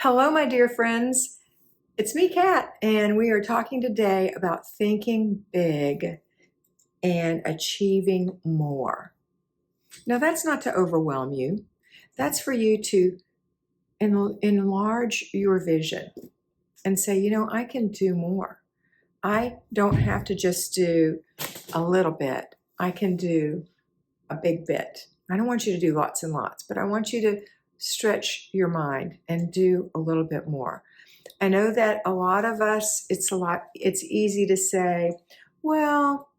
Hello, my dear friends. It's me, Kat, and we are talking today about thinking big and achieving more. Now, that's not to overwhelm you. That's for you to enlarge your vision and say, I can do more. I don't have to just do a little bit. I can do a big bit. I don't want you to do lots and lots, but I want you to stretch your mind and do a little bit more. I know that a lot of us, it's easy to say, well,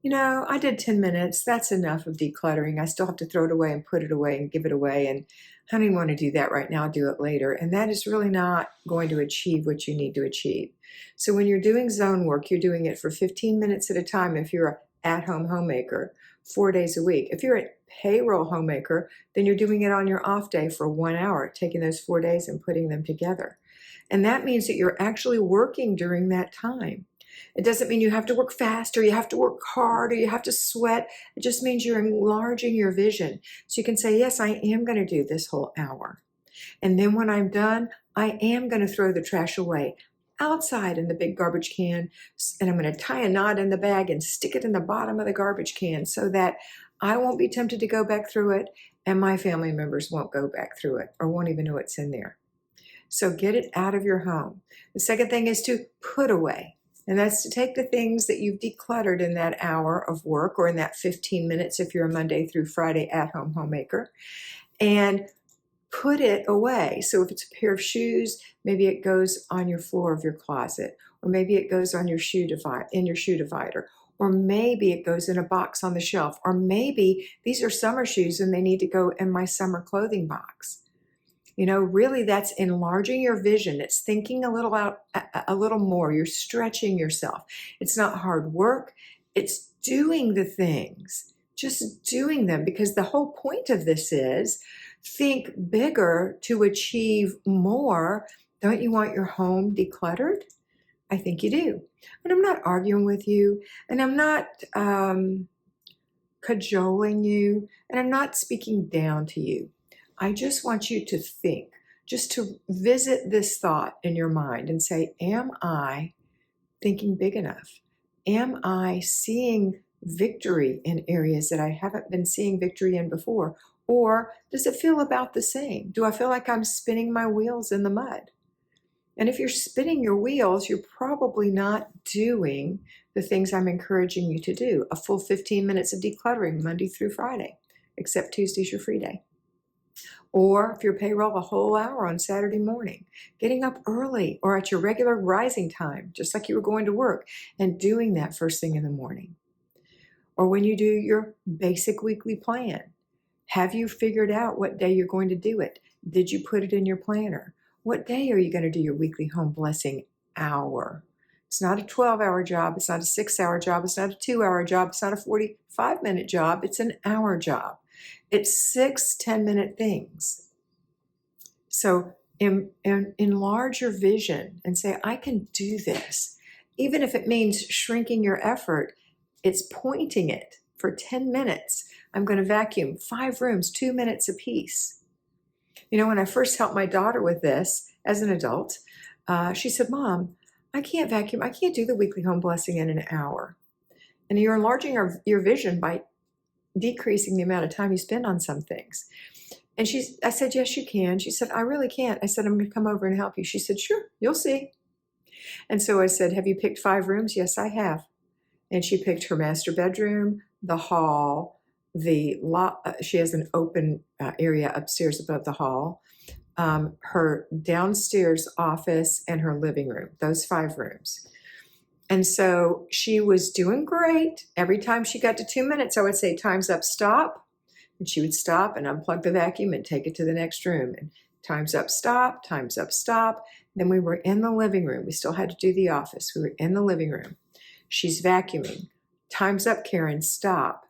I did 10 minutes. That's enough of decluttering. I still have to throw it away and put it away and give it away. And I don't even want to do that right now. I'll do it later. And that is really not going to achieve what you need to achieve. So when you're doing zone work, you're doing it for 15 minutes at a time if you're an at-home homemaker, 4 days a week. If you're a payroll homemaker, then you're doing it on your off day for 1 hour, taking those 4 days and putting them together. And that means that you're actually working during that time. It doesn't mean you have to work fast or you have to work hard or you have to sweat. It just means you're enlarging your vision. So you can say, yes, I am going to do this whole hour. And then when I'm done, I am going to throw the trash away outside in the big garbage can. And I'm going to tie a knot in the bag and stick it in the bottom of the garbage can so that I won't be tempted to go back through it and my family members won't go back through it or won't even know it's in there. So get it out of your home. The second thing is to put away. And that's to take the things that you've decluttered in that hour of work or in that 15 minutes if you're a Monday through Friday at-home homemaker and put it away. So if it's a pair of shoes, maybe it goes on your floor of your closet, or maybe it goes on your shoe divider, or maybe it goes in a box on the shelf, or maybe these are summer shoes and they need to go in my summer clothing box. Really that's enlarging your vision. It's thinking a little more. You're stretching yourself. It's not hard work. It's doing the things, just doing them, because the whole point of this is think bigger to achieve more. Don't you want your home decluttered? I think you do. And I'm not arguing with you, and I'm not cajoling you, and I'm not speaking down to you. I just want you to think, just to visit this thought in your mind and say, am I thinking big enough? Am I seeing victory in areas that I haven't been seeing victory in before? Or does it feel about the same? Do I feel like I'm spinning my wheels in the mud? And if you're spinning your wheels, you're probably not doing the things I'm encouraging you to do. A full 15 minutes of decluttering Monday through Friday, except Tuesday's your free day. Or if you're payroll, a whole hour on Saturday morning, getting up early or at your regular rising time, just like you were going to work, and doing that first thing in the morning. Or when you do your basic weekly plan, have you figured out what day you're going to do it? Did you put it in your planner? What day are you going to do your weekly home blessing hour? It's not a 12-hour job. It's not a 6-hour job. It's not a 2-hour job. It's not a 45-minute job. It's an hour job. It's 6 10-minute things. So enlarge your vision and say, I can do this. Even if it means shrinking your effort, it's pointing it for 10 minutes. I'm going to vacuum 5 rooms, 2 minutes apiece. When I first helped my daughter with this as an adult, she said, Mom, I can't vacuum. I can't do the weekly home blessing in an hour. And you're enlarging your vision by decreasing the amount of time you spend on some things. And I said, yes, you can. She said, I really can't. I said, I'm going to come over and help you. She said, sure, you'll see. And so I said, have you picked 5 rooms? Yes, I have. And she picked her master bedroom, the hall, she has an open area upstairs above the hall, her downstairs office, and her living room, those 5 rooms. And so she was doing great. Every time she got to 2 minutes, I would say, time's up, stop. And she would stop and unplug the vacuum and take it to the next room. And time's up, stop, time's up, stop. Then we were in the living room. We still had to do the office. We were in the living room. She's vacuuming. Time's up, Karen, stop.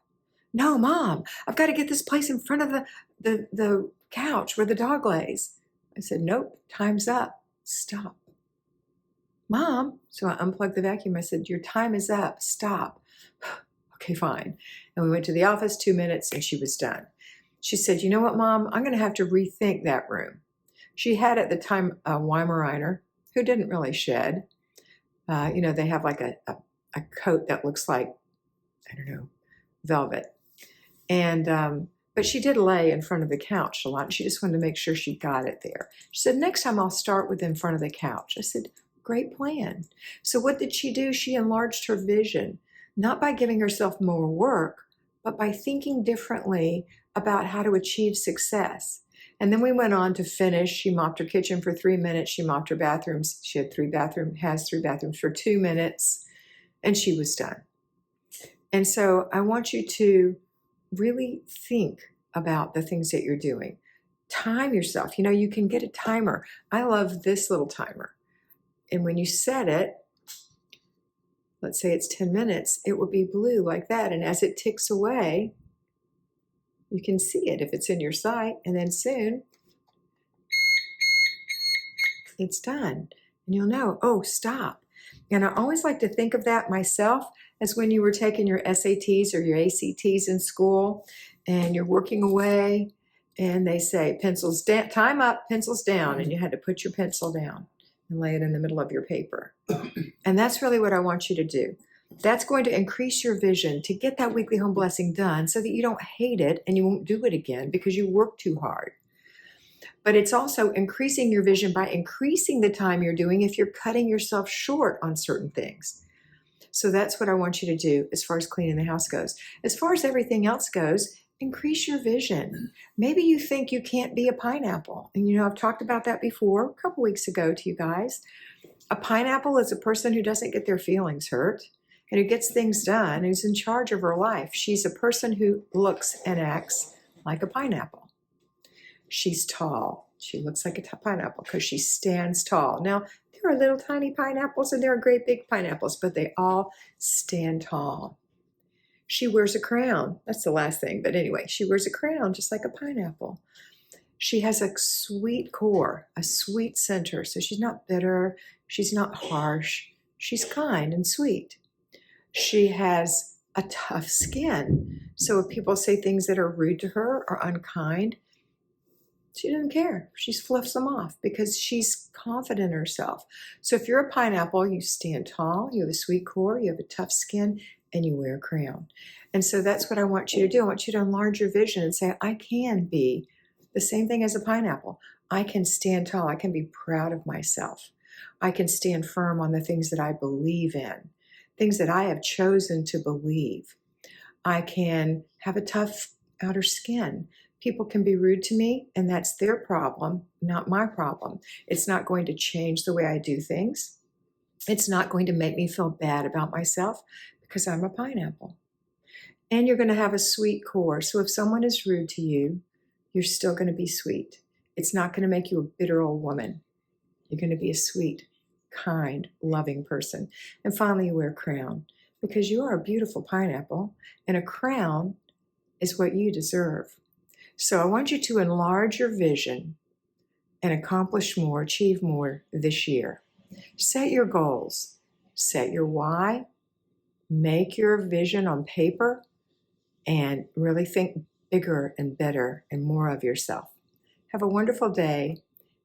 No, Mom, I've got to get this place in front of the couch where the dog lays. I said, nope, time's up, stop. Mom, so I unplugged the vacuum. I said, your time is up, stop. Okay, fine. And we went to the office, 2 minutes, and she was done. She said, you know what, Mom, I'm going to have to rethink that room. She had at the time a Weimaraner who didn't really shed. You know, they have like a coat that looks like, I don't know, velvet. And but she did lay in front of the couch a lot. And she just wanted to make sure she got it there. She said, next time I'll start with in front of the couch. I said, great plan. So what did she do? She enlarged her vision, not by giving herself more work, but by thinking differently about how to achieve success. And then we went on to finish. She mopped her kitchen for 3 minutes. She mopped her bathrooms. She had has 3 bathrooms for 2 minutes, and she was done. And so I want you to really think about the things that you're doing. Time yourself. You know, you can get a timer. I love this little timer. And when you set it, let's say it's 10 minutes, it will be blue like that. And as it ticks away, you can see it if it's in your sight. And then soon, it's done. And you'll know, oh, stop. And I always like to think of that myself as when you were taking your SATs or your ACTs in school and you're working away and they say, pencils down, time up, pencils down. And you had to put your pencil down and lay it in the middle of your paper. And that's really what I want you to do. That's going to increase your vision to get that weekly home blessing done so that you don't hate it and you won't do it again because you work too hard. But it's also increasing your vision by increasing the time you're doing if you're cutting yourself short on certain things. So that's what I want you to do as far as cleaning the house goes. As far as everything else goes, increase your vision. Maybe you think you can't be a pineapple. And you know, I've talked about that before a couple weeks ago to you guys. A pineapple is a person who doesn't get their feelings hurt and who gets things done and who's in charge of her life. She's a person who looks and acts like a pineapple. She's tall. She looks like a pineapple because she stands tall. Now, there are little tiny pineapples and there are great big pineapples, but they all stand tall. She wears a crown. That's the last thing. But anyway, she wears a crown just like a pineapple. She has a sweet core, a sweet center. So she's not bitter. She's not harsh. She's kind and sweet. She has a tough skin. So if people say things that are rude to her or unkind, she doesn't care. She fluffs them off because she's confident in herself. So if you're a pineapple, you stand tall, you have a sweet core, you have a tough skin, and you wear a crown. And so that's what I want you to do. I want you to enlarge your vision and say, I can be the same thing as a pineapple. I can stand tall. I can be proud of myself. I can stand firm on the things that I believe in, things that I have chosen to believe. I can have a tough outer skin. People can be rude to me, and that's their problem, not my problem. It's not going to change the way I do things. It's not going to make me feel bad about myself because I'm a pineapple. And you're going to have a sweet core. So if someone is rude to you, you're still going to be sweet. It's not going to make you a bitter old woman. You're going to be a sweet, kind, loving person. And finally, you wear a crown because you are a beautiful pineapple, and a crown is what you deserve. So I want you to enlarge your vision and accomplish more, achieve more this year. Set your goals, set your why, make your vision on paper, and really think bigger and better and more of yourself. Have a wonderful day,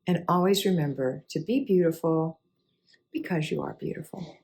and always remember to be beautiful because you are beautiful.